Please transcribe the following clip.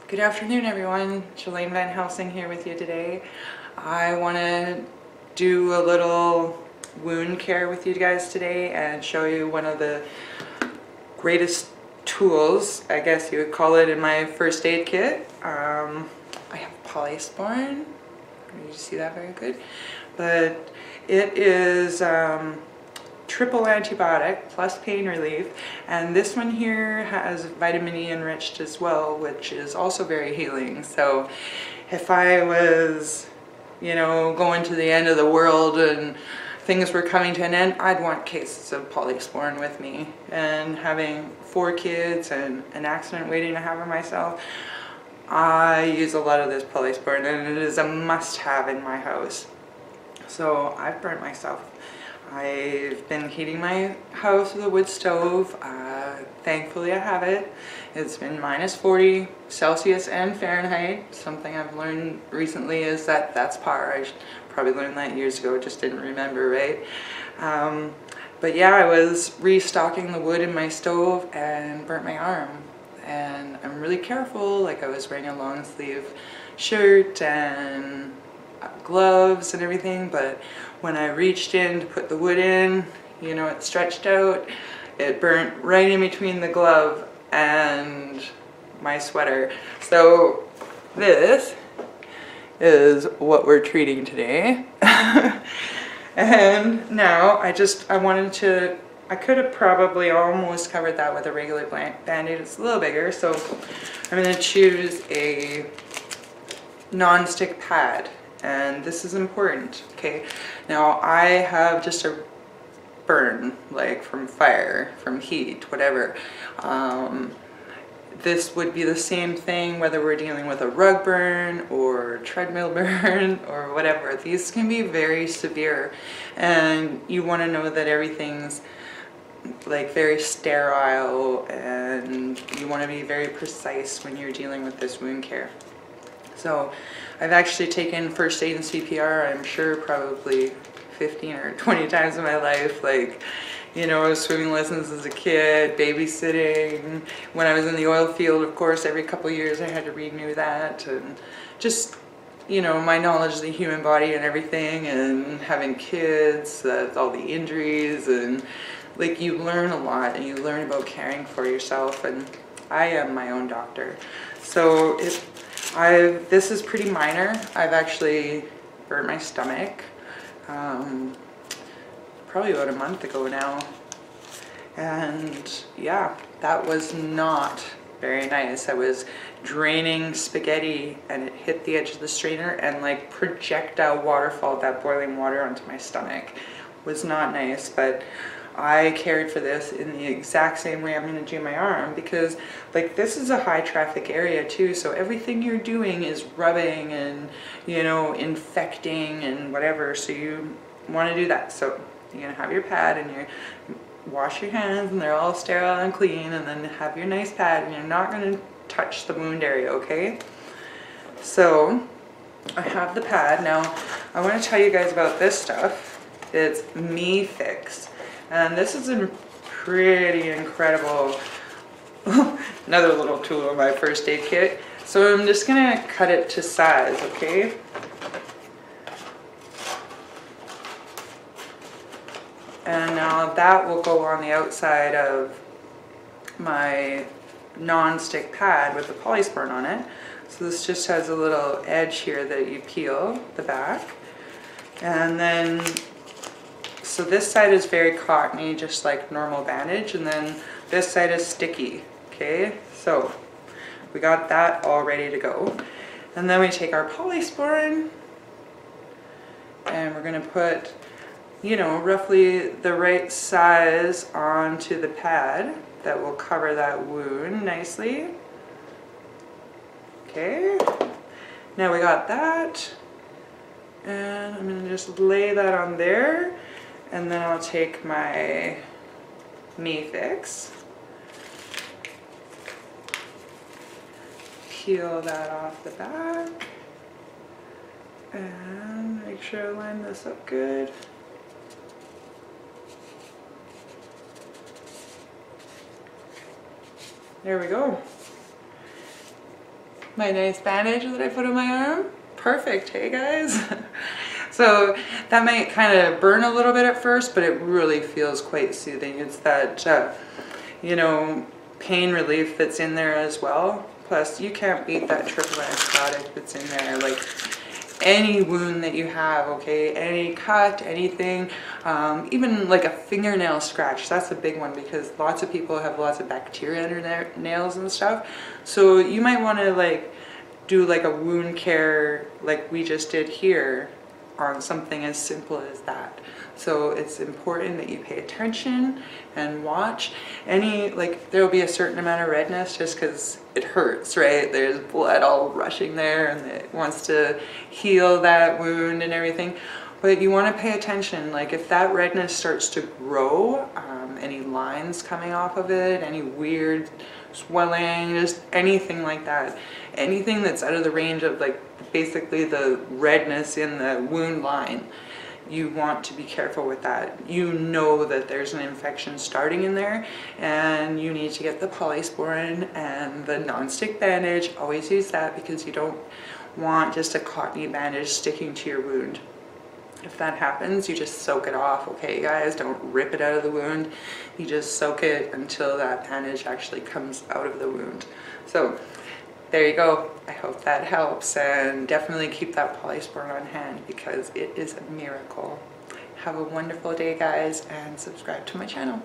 Good afternoon, everyone. Jelaine VanHelsing here with you today. I want to do a little wound care with you guys today and show you one of the greatest tools, I guess you would call it, in my first aid kit. I have Polysporin. You see that very good? But it is triple antibiotic plus pain relief, and this one here has vitamin E enriched as well, which is also very healing. So if I was, going to the end of the world and things were coming to an end, I'd want cases of Polysporin with me. And having 4 kids and an accident waiting to happen myself, I use a lot of this Polysporin, and it is a must-have in my house. So I've burnt myself. I've been heating my house with a wood stove. Thankfully I have it. It's been -40 Celsius and Fahrenheit. Something I've learned recently is that that's par. I probably learned that years ago, just didn't remember, right? But yeah, I was restocking the wood in my stove and burnt my arm. And I'm really careful, like I was wearing a long sleeve shirt and gloves and everything, but when I reached in to put the wood in, it stretched out, it burnt right in between the glove and my sweater. So this is what we're treating today. And now I could have probably almost covered that with a regular Bandage. It's a little bigger, so I'm going to choose a non-stick pad. And this is important, okay? Now I have just a burn, like from fire, from heat, whatever. This would be the same thing whether we're dealing with a rug burn or treadmill burn or whatever. These can be very severe, and you want to know that everything's like very sterile, and you want to be very precise when you're dealing with this wound care. So I've actually taken first aid and CPR, I'm sure probably 15 or 20 times in my life, like, swimming lessons as a kid, babysitting. When I was in the oil field, of course, every couple years I had to renew that, and just, my knowledge of the human body and everything, and having kids, all the injuries, and like you learn a lot, and you learn about caring for yourself, and I am my own doctor. So this is pretty minor. I've actually burnt my stomach probably about a month ago now, and yeah, that was not very nice. I was draining spaghetti and it hit the edge of the strainer, and like projectile waterfall, that boiling water onto my stomach. Was not nice, but I cared for this in the exact same way I'm going to do my arm, because like this is a high traffic area too, so everything you're doing is rubbing and infecting and whatever, so you want to do that. So you're going to have your pad and you wash your hands and they're all sterile and clean, and then have your nice pad, and you're not going to touch the wound area, okay? So I have the pad. Now I want to tell you guys about this stuff. It's Mefix. And this is a pretty incredible, another little tool in my first aid kit. So I'm just gonna cut it to size, okay? And now that will go on the outside of my non-stick pad with the Polysporin on it. So this just has a little edge here that you peel the back. And then so this side is very cottony, just like normal bandage, and then this side is sticky, okay? So we got that all ready to go. And then we take our Polysporin, and we're gonna put, roughly the right size onto the pad that will cover that wound nicely. Okay, now we got that, and I'm gonna just lay that on there. And then I'll take my Mefix, peel that off the back, and make sure I line this up good. There we go. my nice bandage that I put on my arm. Perfect, hey guys? So that might kind of burn a little bit at first, but it really feels quite soothing. It's that, you know, pain relief that's in there as well. Plus, you can't beat that triple anesthetic that's in there. Like, any wound that you have, okay, any cut, anything, even like a fingernail scratch, that's a big one because lots of people have lots of bacteria under their nails and stuff. So you might want to like do like a wound care like we just did here on something as simple as that. So it's important that you pay attention and watch. Like there'll be a certain amount of redness just because it hurts, right? There's blood all rushing there and it wants to heal that wound and everything. But you want to pay attention, like if that redness starts to grow, any lines coming off of it, any weird swelling, just anything like that, anything that's out of the range of like basically the redness in the wound line, you want to be careful with that. You know that there's an infection starting in there and you need to get the Polysporin and the non-stick bandage. Always use that because you don't want just a cottony bandage sticking to your wound. If that happens, you just soak it off, okay guys? Don't rip it out of the wound. You just soak it until that bandage actually comes out of the wound. So there you go. I hope that helps, and definitely keep that Polysporin on hand because it is a miracle. Have a wonderful day guys, and subscribe to my channel.